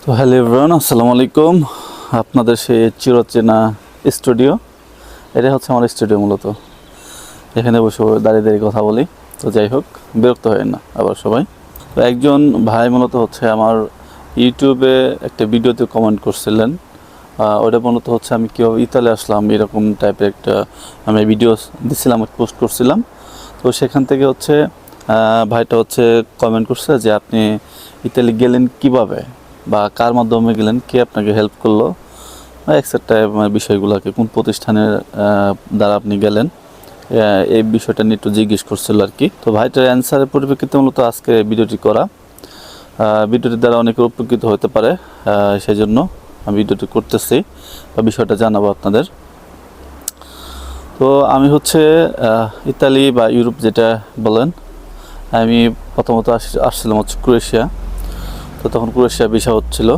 তো hello everyone, আসসালামু আলাইকুম। আপনাদের সেই চিরচেনা স্টুডিও, এটা হচ্ছে আমার স্টুডিও। মূলত এখানে বসে দাঁড়িয়ে দাঁড়িয়ে কথা বলি। তো যাই হোক, বিরক্ত হয় না আবার সবাই। তো একজন ভাই মূলত হচ্ছে আমার ইউটিউবে একটা ভিডিওতে কমেন্ট করছিলেন। ওটা মূলত হচ্ছে আমি কীভাবে ইতালি আসলাম এরকম টাইপের একটা আমি ভিডিও দিছিলাম, পোস্ট করছিলাম। তো সেখান থেকে হচ্ছে ভাইটা হচ্ছে কমেন্ট করছে যে আপনি ইতালি গেলেন কিভাবে, বা কার মাধ্যমে গেলেন, কে আপনাকে হেল্প করলো, এক্সেট্রা বিষয়গুলোকে কোন প্রতিষ্ঠানের দ্বারা আপনি গেলেন, এই বিষয়টা নিয়ে একটু জিজ্ঞেস করছিল আর কি। তো ভাইটার অ্যান্সারের পরিপ্রেক্ষিতে মূলত আজকে ভিডিওটি করা। ভিডিওটির দ্বারা অনেকে উপকৃত হতে পারে, সেই জন্য আমি ভিডিওটি করতেছি বা বিষয়টা জানাবো আপনাদের। তো আমি হচ্ছে ইতালি বা ইউরোপ যেটা বলেন, আমি প্রথমত আসছিলাম হচ্ছে ক্রোয়েশিয়া। তো তখন ক্রোয়েশিয়া ভিসা হচ্ছিল।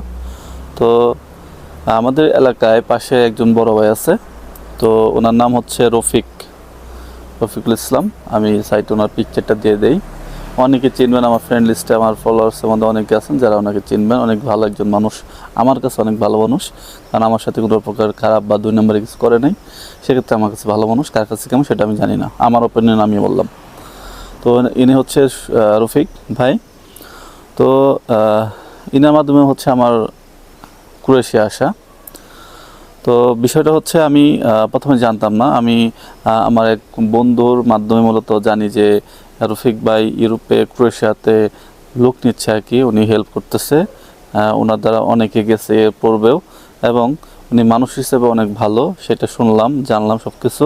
তো আমাদের এলাকায় পাশে একজন বড় ভাই আছে। তো ওনার নাম হচ্ছে রফিকুল ইসলাম। আমি সাইটে ওনার পিকচারটা দিয়ে দেই। অনেকে চিনবেন, আমার ফ্রেন্ড লিস্টে আমার ফলোয়ার্সের মধ্যে অনেকে আছেন যারা ওনাকে চিনবেন। অনেক ভালো একজন মানুষ, আমার কাছে অনেক ভালো মানুষ, কারণ আমার সাথে কোনো প্রকার খারাপ বা দুই নম্বরে কিছু করে নাই। সেক্ষেত্রে আমার কাছে ভালো মানুষ। কার কাছে কেমন সেটা আমি জানি না, আমার ওপিনিয়ন আমি বললাম। তো ইনি হচ্ছে রফিক ভাই। তো ইনার মাধ্যমে হচ্ছে আমার ক্রোয়েশিয়া আসা। তো বিষয়টা হচ্ছে আমি প্রথমে জানতাম না। আমি আমার এক বন্ধুর মাধ্যমে মূলত জানি যে রফিক ভাই ইউরোপে ক্রোয়েশিয়াতে লোক নিচ্ছে আর কি, উনি হেল্প করতেছে। ওনার দ্বারা অনেকে গেছে এর পূর্বেও, এবং উনি মানুষ হিসেবে অনেক ভালো, সেটা শুনলাম, জানলাম সব কিছু।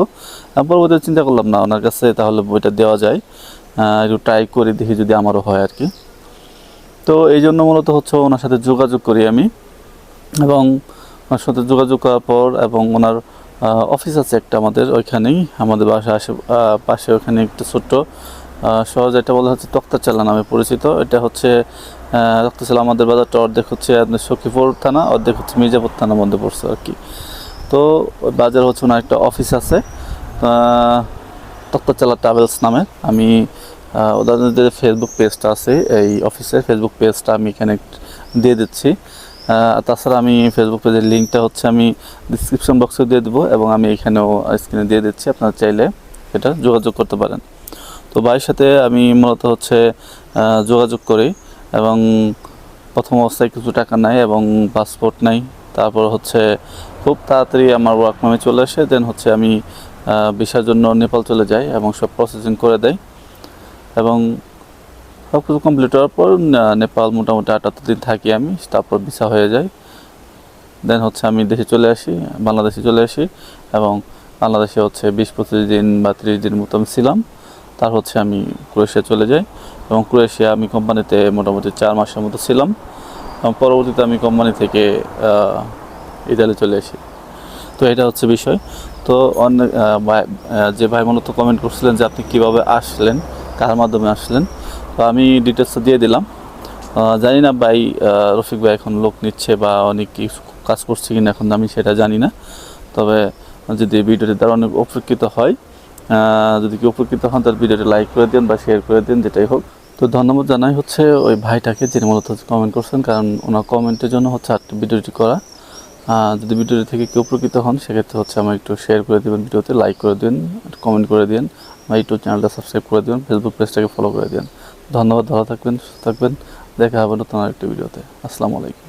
পরবর্তীতে চিন্তা করলাম না, ওনার কাছে তাহলে বইটা দেওয়া যায়, একটু ট্রাই করে দেখি যদি আমারও হয় আর কি। তো এই জন্য মূলত হচ্ছে ওনার সাথে যোগাযোগ করি আমি, এবং ওনার সাথে যোগাযোগ করার পর, এবং ওনার অফিস আছে একটা আমাদের ওইখানেই, আমাদের বাসা পাশে ওখানে একটা ছোট্ট শহর, যেটা বলা হচ্ছে তক্তাচালা নামে পরিচিত। এটা হচ্ছে তক্তাচালা আমাদের বাজারটা অর্ধেক হচ্ছে আপনার সখীপুর থানা, অর্ধেক হচ্ছে মির্জাপুর থানার মধ্যে পড়ছে আর কি। তো বাজার হচ্ছে ওনার একটা অফিস আছে তক্তাচালা ট্রাভেলস নামে। আমি ওদের যে ফেসবুক পেজটা আছে, এই অফিসের ফেসবুক পেজটা আমি এখানে দিয়ে দিচ্ছি। তাছাড়া আমি ফেসবুক পেজের লিঙ্কটা হচ্ছে আমি ডিসক্রিপশন বক্সে দিয়ে দেবো, এবং আমি এখানেও স্ক্রিনে দিয়ে দিচ্ছি, আপনারা চাইলে এটা যোগাযোগ করতে পারেন। তো ভাইয়ের সাথে আমি মূলত হচ্ছে যোগাযোগ করি, এবং প্রথম অবস্থায় কিছু টাকা নাই এবং পাসপোর্ট নাই। তারপর হচ্ছে খুব তাড়াতাড়ি আমার ওয়ার্ক পারমিট চলে আসে। দেন হচ্ছে আমি ভিসার জন্য নেপাল চলে যাই এবং সব প্রসেসিং করে দেয়, এবং সব কিছু কমপ্লিট হওয়ার পর নেপাল মোটামুটি 78 দিন থাকি আমি, তারপর ভিসা হয়ে যায়। দেন হচ্ছে আমি দেশে চলে আসি, বাংলাদেশে চলে আসি, এবং বাংলাদেশে হচ্ছে 20-25 দিন বা 30 দিন মতো আমি ছিলাম। তার হচ্ছে আমি ক্রোয়েশিয়া চলে যাই, এবং ক্রোয়েশিয়া আমি কোম্পানিতে মোটামুটি 4 মাসের মতো ছিলাম, এবং পরবর্তীতে আমি কোম্পানি থেকে ইতালি চলে আসি। তো এটা হচ্ছে বিষয়। তো অনেক যে ভাই মূলত কমেন্ট করছিলেন যে আপনি কীভাবে আসলেন, কার মাধ্যমে আসলেন, তো আমি ডিটেলসটা দিয়ে দিলাম। জানি না ভাই রফিক ভাই এখন লোক নিচ্ছে বা অনেক কিছু কাজ করছে কিনা এখন আমি সেটা জানি না। তবে যদি ভিডিওটি দ্বারা অনেক উপকৃত হয়, যদি কেউ উপকৃত হন, তার ভিডিওটি লাইক করে দিন বা শেয়ার করে দিন, যেটাই হোক। তো ধন্যবাদ জানাই হচ্ছে ওই ভাইটাকে, যিনি মূলত কমেন্ট করছেন, কারণ ওনার কমেন্টের জন্য হচ্ছে ভিডিওটি করা। যদি ভিডিওটি থেকে কেউ উপকৃত হন, সেক্ষেত্রে হচ্ছে আমার একটু শেয়ার করে দেবেন, ভিডিওতে লাইক করে দিন, কমেন্ট করে দিন, আমার ইউটিউব চ্যানেলটা সাবস্ক্রাইব করে দিন, ফেসবুক পেজটাকে ফলো করে দিন। ধন্যবাদ, ভালো থাকবেন, সুস্থ থাকবেন। দেখা হবে নতুন আরেকটি ভিডিওতে। আসসালামু আলাইকুম।